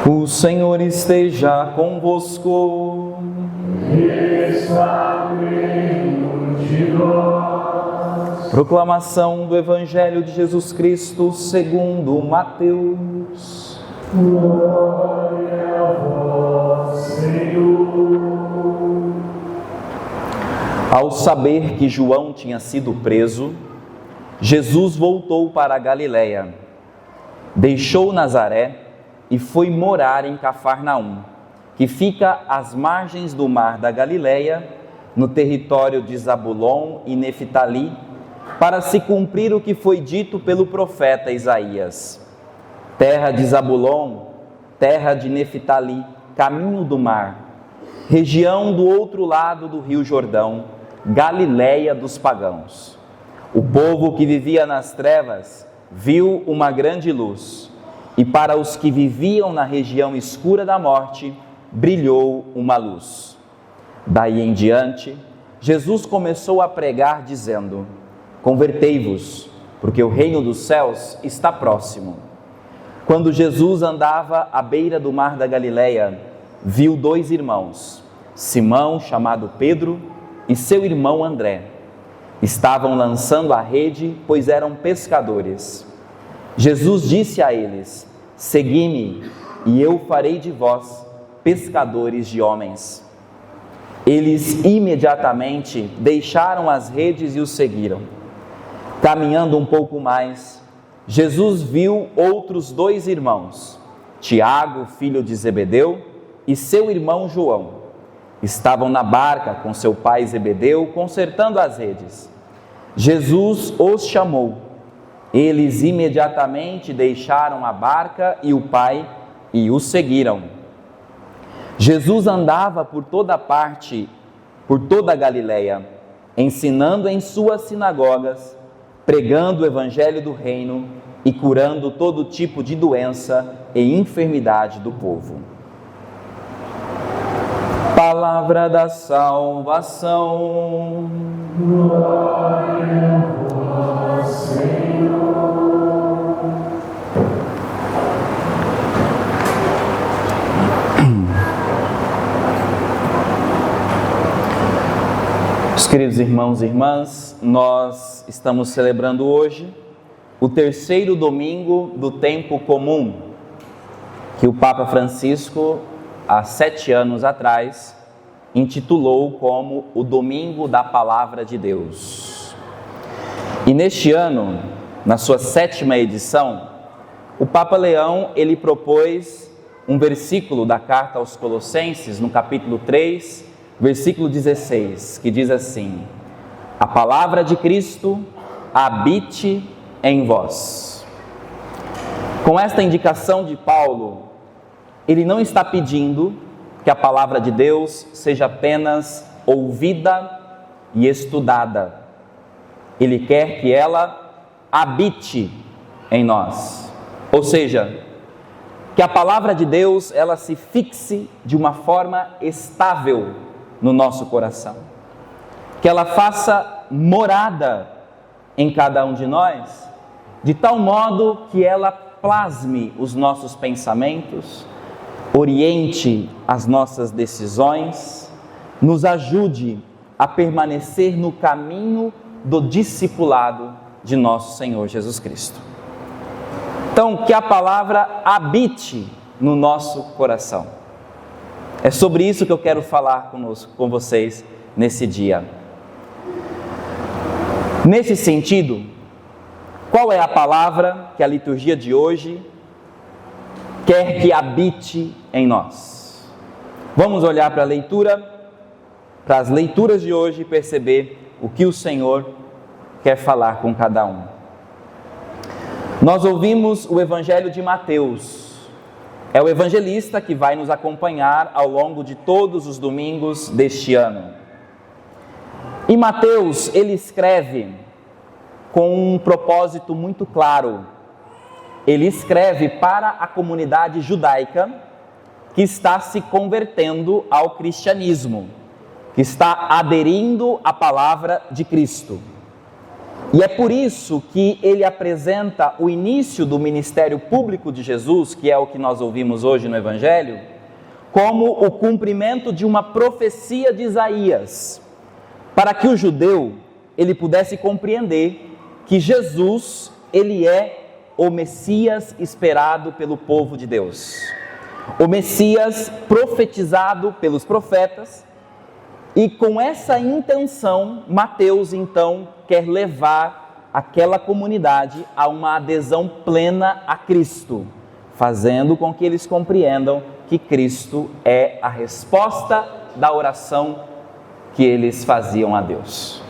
O Senhor esteja convosco. Está no meio de nós. Proclamação do Evangelho de Jesus Cristo segundo Mateus. Glória a vós, Senhor. Ao saber que João tinha sido preso, Jesus voltou para a Galiléia, deixou Nazaré e foi morar em Cafarnaum, que fica às margens do mar da Galiléia, no território de Zabulon e Neftali, para se cumprir o que foi dito pelo profeta Isaías: terra de Zabulon, terra de Neftali, caminho do mar, região do outro lado do rio Jordão, Galiléia dos pagãos. O povo que vivia nas trevas viu uma grande luz, e para os que viviam na região escura da morte, brilhou uma luz. Daí em diante, Jesus começou a pregar dizendo: convertei-vos, porque o reino dos céus está próximo. Quando Jesus andava à beira do mar da Galiléia, viu dois irmãos, Simão, chamado Pedro, e seu irmão André. Estavam lançando a rede, pois eram pescadores. Jesus disse a eles: segui-me, e eu farei de vós pescadores de homens. Eles imediatamente deixaram as redes e o seguiram. Caminhando um pouco mais, Jesus viu outros dois irmãos, Tiago, filho de Zebedeu, e seu irmão João. Estavam na barca com seu pai Zebedeu, consertando as redes. Jesus os chamou. Eles imediatamente deixaram a barca e o pai e o seguiram. Jesus andava por toda parte, por toda a Galiléia, ensinando em suas sinagogas, pregando o evangelho do reino e curando todo tipo de doença e enfermidade do povo. Palavra da salvação. Glória a vós, Senhor. Meus queridos irmãos e irmãs, nós estamos celebrando hoje o terceiro domingo do tempo comum, que o Papa Francisco, há 7 anos atrás, intitulou como o Domingo da Palavra de Deus. E neste ano, na sua 7ª edição, o Papa Leão, ele propôs um versículo da carta aos Colossenses, no capítulo 3, versículo 16, que diz assim: a palavra de Cristo habite em vós. Com esta indicação de Paulo, ele não está pedindo que a palavra de Deus seja apenas ouvida e estudada. Ele quer que ela habite em nós. Ou seja, que a palavra de Deus ela se fixe de uma forma estável no nosso coração. Que ela faça morada em cada um de nós, de tal modo que ela plasme os nossos pensamentos, oriente as nossas decisões, nos ajude a permanecer no caminho do discipulado de nosso Senhor Jesus Cristo. Então, que a palavra habite no nosso coração. É sobre isso que eu quero falar com vocês nesse dia. Nesse sentido, qual é a palavra que a liturgia de hoje quer que habite em nós? Vamos olhar para a leitura, para as leituras de hoje e perceber o que o Senhor quer falar com cada um. Nós ouvimos o Evangelho de Mateus. É o evangelista que vai nos acompanhar ao longo de todos os domingos deste ano. E Mateus, ele escreve com um propósito muito claro. Ele escreve para a comunidade judaica que está se convertendo ao cristianismo, que está aderindo à palavra de Cristo. E é por isso que ele apresenta o início do ministério público de Jesus, que é o que nós ouvimos hoje no Evangelho, como o cumprimento de uma profecia de Isaías, para que o judeu ele pudesse compreender que Jesus, ele é o Messias esperado pelo povo de Deus. O Messias profetizado pelos profetas, e com essa intenção, Mateus então quer levar aquela comunidade a uma adesão plena a Cristo, fazendo com que eles compreendam que Cristo é a resposta da oração que eles faziam a Deus.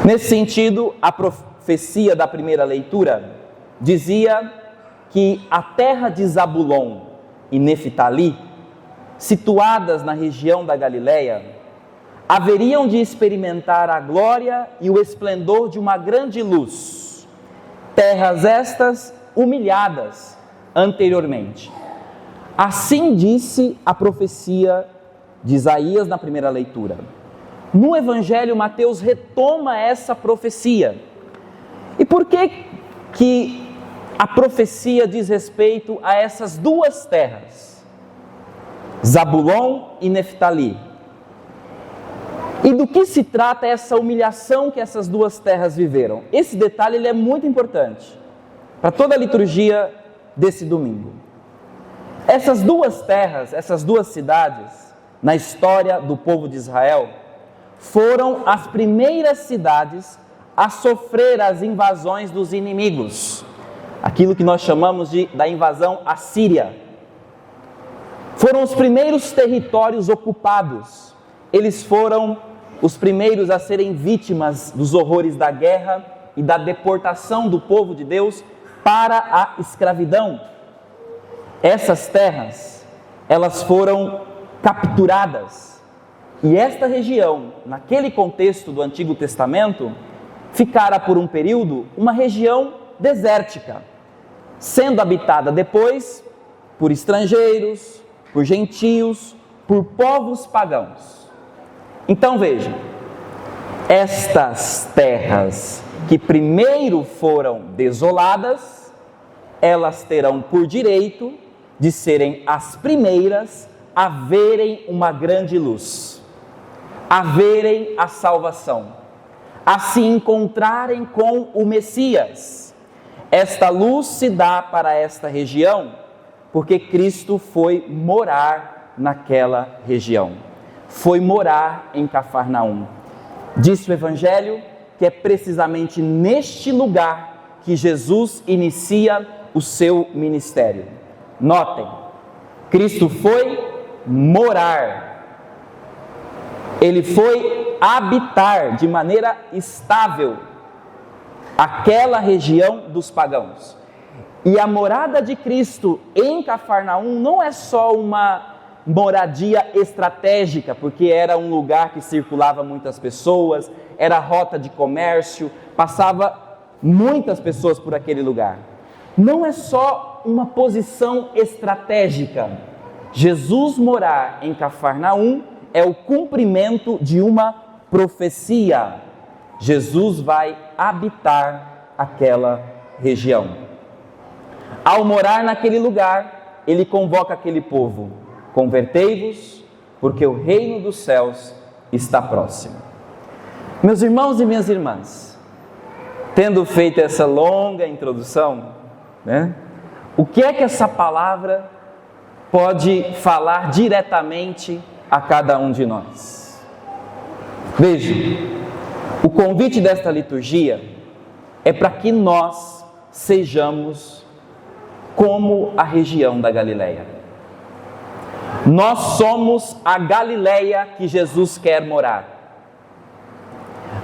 Nesse sentido, a profecia da primeira leitura dizia que a terra de Zabulon e Neftali, situadas na região da Galileia, haveriam de experimentar a glória e o esplendor de uma grande luz, terras estas humilhadas anteriormente. Assim disse a profecia de Isaías na primeira leitura. No Evangelho, Mateus retoma essa profecia. E por que a profecia diz respeito a essas duas terras, Zabulon e Neftali? E do que se trata essa humilhação que essas duas terras viveram? Esse detalhe ele é muito importante para toda a liturgia desse domingo. Essas duas terras, essas duas cidades, na história do povo de Israel, foram as primeiras cidades a sofrer as invasões dos inimigos, aquilo que nós chamamos da invasão assíria. Foram os primeiros territórios ocupados, eles foram os primeiros a serem vítimas dos horrores da guerra e da deportação do povo de Deus para a escravidão. Essas terras, elas foram capturadas, e esta região, naquele contexto do Antigo Testamento, ficara por um período uma região desértica, sendo habitada depois por estrangeiros, por gentios, por povos pagãos. Então vejam, estas terras que primeiro foram desoladas, elas terão por direito de serem as primeiras a verem uma grande luz, a verem a salvação, a se encontrarem com o Messias. Esta luz se dá para esta região porque Cristo foi morar naquela região, foi morar em Cafarnaum. Diz o Evangelho que é precisamente neste lugar que Jesus inicia o seu ministério. Notem, Cristo foi morar, ele foi habitar de maneira estável aquela região dos pagãos. E a morada de Cristo em Cafarnaum não é só uma moradia estratégica, porque era um lugar que circulava muitas pessoas, era rota de comércio, passava muitas pessoas por aquele lugar. Não é só uma posição estratégica. Jesus morar em Cafarnaum é o cumprimento de uma profecia. Jesus vai habitar aquela região. Ao morar naquele lugar, ele convoca aquele povo: convertei-vos, porque o reino dos céus está próximo. Meus irmãos e minhas irmãs, tendo feito essa longa introdução, o que é que essa palavra pode falar diretamente a cada um de nós? Veja, o convite desta liturgia é para que nós sejamos como a região da Galileia. Nós somos a Galileia que Jesus quer morar.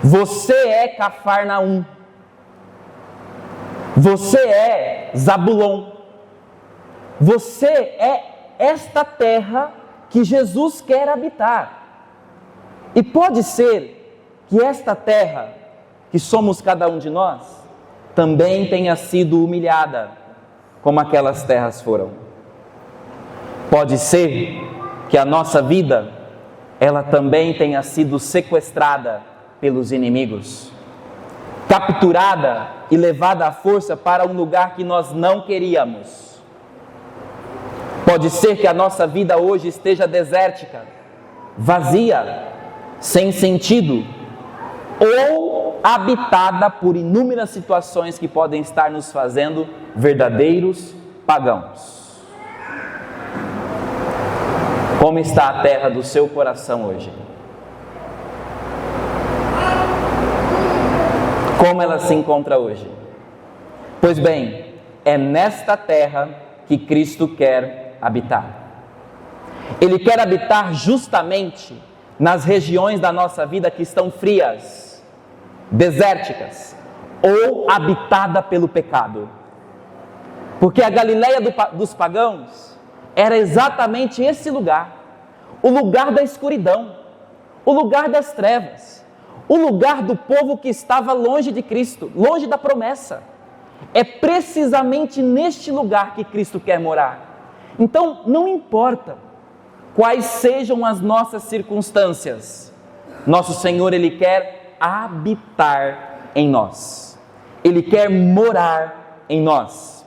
Você é Cafarnaum. Você é Zabulon. Você é esta terra que Jesus quer habitar. E pode ser que esta terra, que somos cada um de nós, também tenha sido humilhada, como aquelas terras foram. Pode ser que a nossa vida, ela também tenha sido sequestrada pelos inimigos. capturada e levada à força para um lugar que nós não queríamos. Pode ser que a nossa vida hoje esteja desértica, vazia, sem sentido, ou habitada por inúmeras situações que podem estar nos fazendo verdadeiros pagãos. Como está a terra do seu coração hoje? Como ela se encontra hoje? Pois bem, é nesta terra que Cristo quer habitar. Ele quer habitar justamente nas regiões da nossa vida que estão frias, desérticas ou habitada pelo pecado. Porque a Galileia dos pagãos era exatamente esse lugar, o lugar da escuridão, o lugar das trevas, o lugar do povo que estava longe de Cristo, longe da promessa. É precisamente neste lugar que Cristo quer morar. Então, não importa quais sejam as nossas circunstâncias, nosso Senhor, Ele quer habitar em nós. Ele quer morar em nós.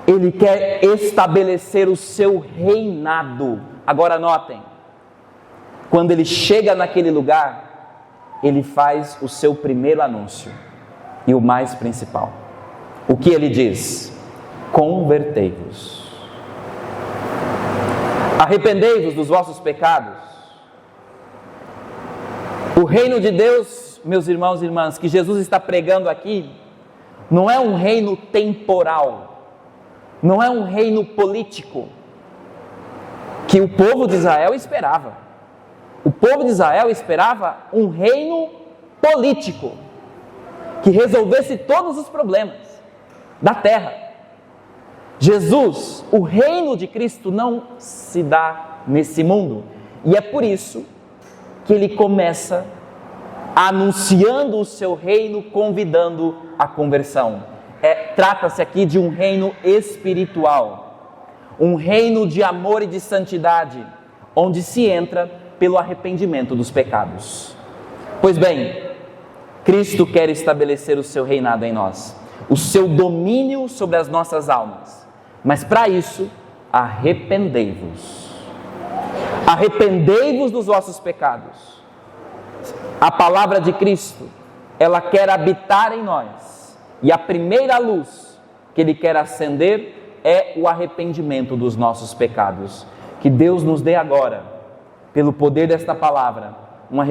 Ele quer estabelecer o seu reinado. Agora notem, quando Ele chega naquele lugar, Ele faz o seu primeiro anúncio e o mais principal. O que Ele diz? Convertei-vos. Arrependei-vos dos vossos pecados. O reino de Deus, meus irmãos e irmãs, que Jesus está pregando aqui, não é um reino temporal, não é um reino político, que o povo de Israel esperava. O povo de Israel esperava um reino político, que resolvesse todos os problemas da terra. Jesus, o reino de Cristo não se dá nesse mundo, e é por isso que Ele começa anunciando o seu reino, convidando a conversão. Trata-se aqui de um reino espiritual, um reino de amor e de santidade, onde se entra pelo arrependimento dos pecados. Pois bem, Cristo quer estabelecer o seu reinado em nós, o seu domínio sobre as nossas almas, mas para isso, arrependei-vos. Arrependei-vos dos vossos pecados. A palavra de Cristo, ela quer habitar em nós, e a primeira luz que Ele quer acender é o arrependimento dos nossos pecados. Que Deus nos dê agora, pelo poder desta palavra, um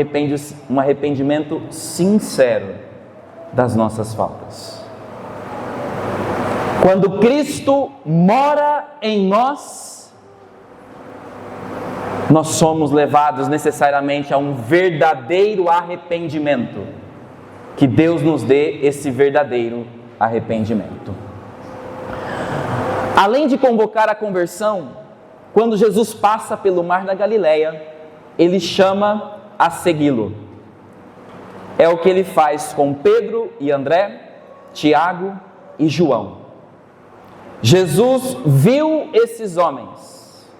arrependimento sincero das nossas faltas. Quando Cristo mora em nós, nós somos levados necessariamente a um verdadeiro arrependimento. Que Deus nos dê esse verdadeiro arrependimento. Além de convocar a conversão, quando Jesus passa pelo mar da Galileia, Ele chama a segui-lo. É o que Ele faz com Pedro e André, Tiago e João. Jesus viu esses homens.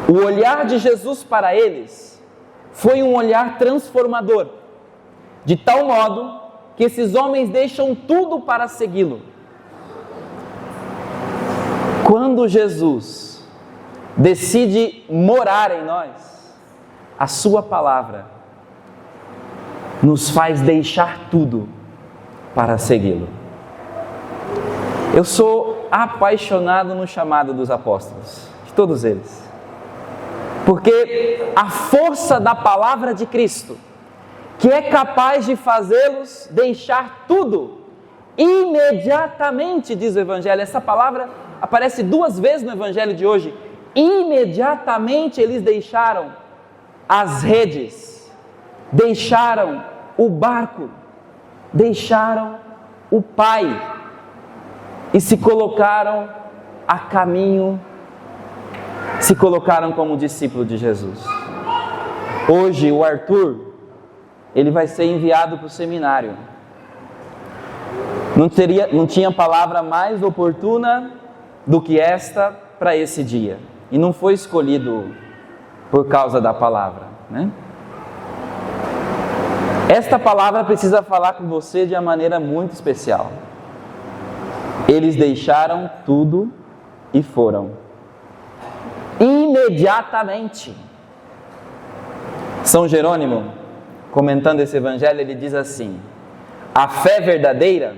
O olhar de Jesus para eles foi um olhar transformador, de tal modo que esses homens deixam tudo para segui-lo. Quando Jesus decide morar em nós, a sua palavra nos faz deixar tudo para segui-lo. Eu sou apaixonado no chamado dos apóstolos, de todos eles, porque a força da palavra de Cristo, que é capaz de fazê-los deixar tudo imediatamente, diz o Evangelho. Essa palavra aparece 2 vezes no Evangelho de hoje. Imediatamente eles deixaram as redes, deixaram o barco, deixaram o Pai e se colocaram a caminho, se colocaram como discípulo de Jesus. Hoje o Arthur, ele vai ser enviado para o seminário. Não tinha palavra mais oportuna do que esta para esse dia. E não foi escolhido por causa da palavra, né? Esta palavra precisa falar com você de uma maneira muito especial. Eles deixaram tudo e foram. Imediatamente. São Jerônimo, comentando esse evangelho, ele diz assim: a fé verdadeira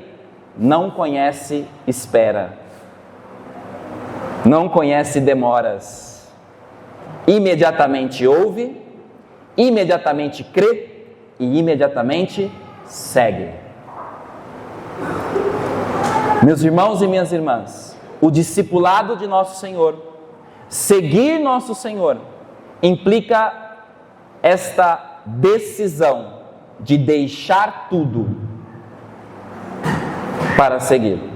não conhece espera, não conhece demoras. Imediatamente ouve, imediatamente crê e imediatamente segue. Meus irmãos e minhas irmãs, o discipulado de nosso Senhor, seguir nosso Senhor, implica esta decisão de deixar tudo para segui-lo.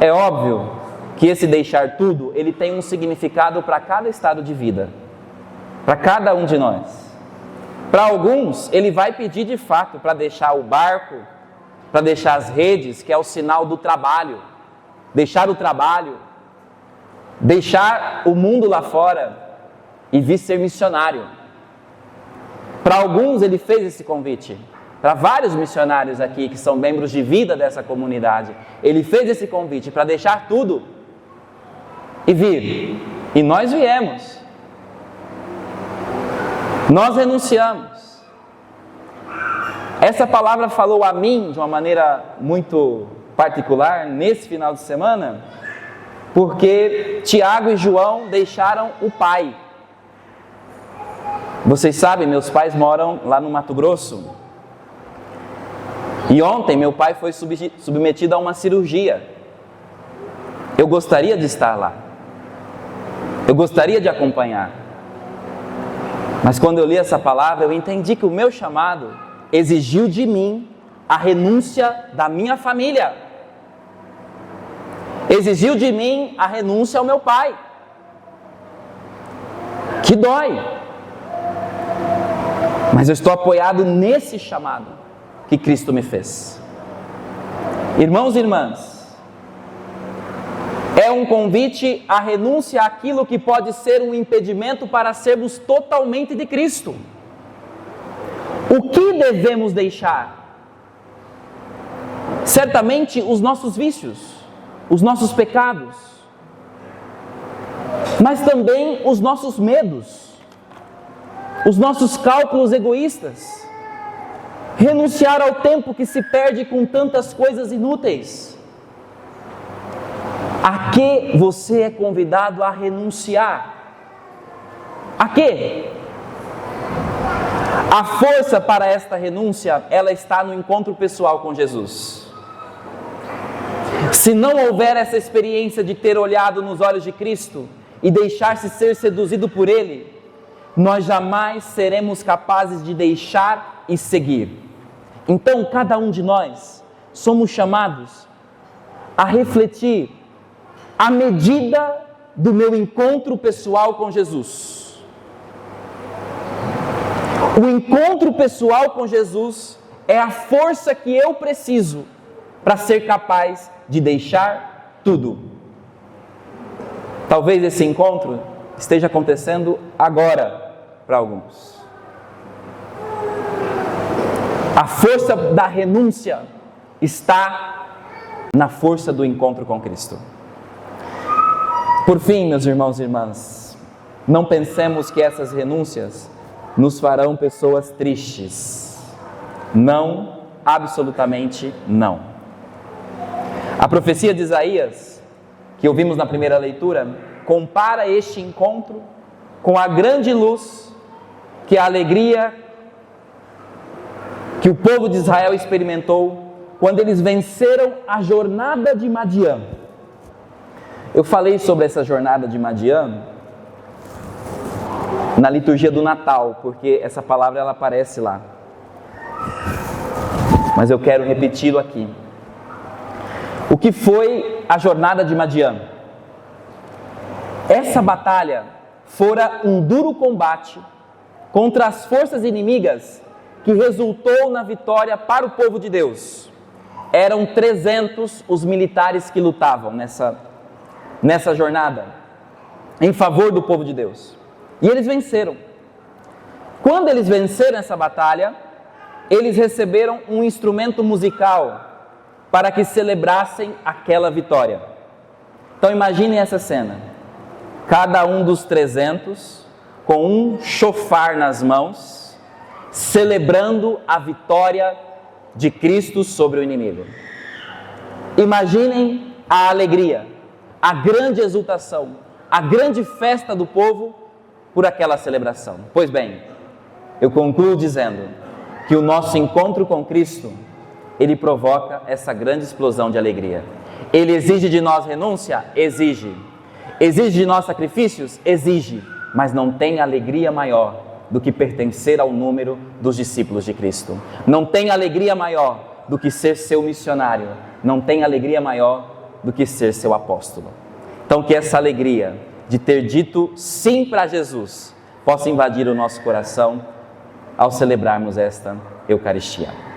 É óbvio que esse deixar tudo, ele tem um significado para cada estado de vida, para cada um de nós. Para alguns, ele vai pedir de fato para deixar o barco, para deixar as redes, que é o sinal do trabalho, deixar o trabalho, deixar o mundo lá fora e vir ser missionário. Para alguns ele fez esse convite, para vários missionários aqui que são membros de vida dessa comunidade, ele fez esse convite para deixar tudo e vir. E nós viemos, nós renunciamos. Essa palavra falou a mim de uma maneira muito particular nesse final de semana, porque Tiago e João deixaram o pai. Vocês sabem, meus pais moram lá no Mato Grosso. E ontem meu pai foi submetido a uma cirurgia. Eu gostaria de estar lá. Eu gostaria de acompanhar. Mas quando eu li essa palavra, eu entendi que o meu chamado exigiu de mim a renúncia da minha família. Exigiu de mim a renúncia ao meu pai. Que dói. Mas eu estou apoiado nesse chamado que Cristo me fez. Irmãos e irmãs, é um convite à renúncia àquilo que pode ser um impedimento para sermos totalmente de Cristo. O que devemos deixar? Certamente os nossos vícios, os nossos pecados, mas também os nossos medos, os nossos cálculos egoístas, renunciar ao tempo que se perde com tantas coisas inúteis. A que você é convidado a renunciar? A quê? A força para esta renúncia, ela está no encontro pessoal com Jesus. Se não houver essa experiência de ter olhado nos olhos de Cristo e deixar-se ser seduzido por Ele, nós jamais seremos capazes de deixar e seguir. Então, cada um de nós somos chamados a refletir à medida do meu encontro pessoal com Jesus. O encontro pessoal com Jesus é a força que eu preciso para ser capaz de deixar tudo. Talvez esse encontro esteja acontecendo agora para alguns. A força da renúncia está na força do encontro com Cristo. Por fim, meus irmãos e irmãs, não pensemos que essas renúncias nos farão pessoas tristes. Não, absolutamente não. A profecia de Isaías, que ouvimos na primeira leitura, compara este encontro com a grande luz que a alegria que o povo de Israel experimentou quando eles venceram a jornada de Madiã. Eu falei sobre essa jornada de Madiã na liturgia do Natal, porque essa palavra ela aparece lá. Mas eu quero repeti-lo aqui. O que foi a jornada de Madiã? Essa batalha fora um duro combate contra as forças inimigas que resultou na vitória para o povo de Deus. Eram 300 os militares que lutavam nessa jornada em favor do povo de Deus. E eles venceram. Quando eles venceram essa batalha, eles receberam um instrumento musical para que celebrassem aquela vitória. Então imaginem essa cena, cada um dos 300 com um chofar nas mãos, celebrando a vitória de Cristo sobre o inimigo. Imaginem a alegria, a grande exultação, a grande festa do povo por aquela celebração. Pois bem, eu concluo dizendo que o nosso encontro com Cristo, ele provoca essa grande explosão de alegria. Ele exige de nós renúncia? Exige. Exige de nós sacrifícios? Exige. Mas não tem alegria maior do que pertencer ao número dos discípulos de Cristo. Não tem alegria maior do que ser seu missionário. Não tem alegria maior do que ser seu apóstolo. Então que essa alegria de ter dito sim para Jesus possa invadir o nosso coração ao celebrarmos esta Eucaristia.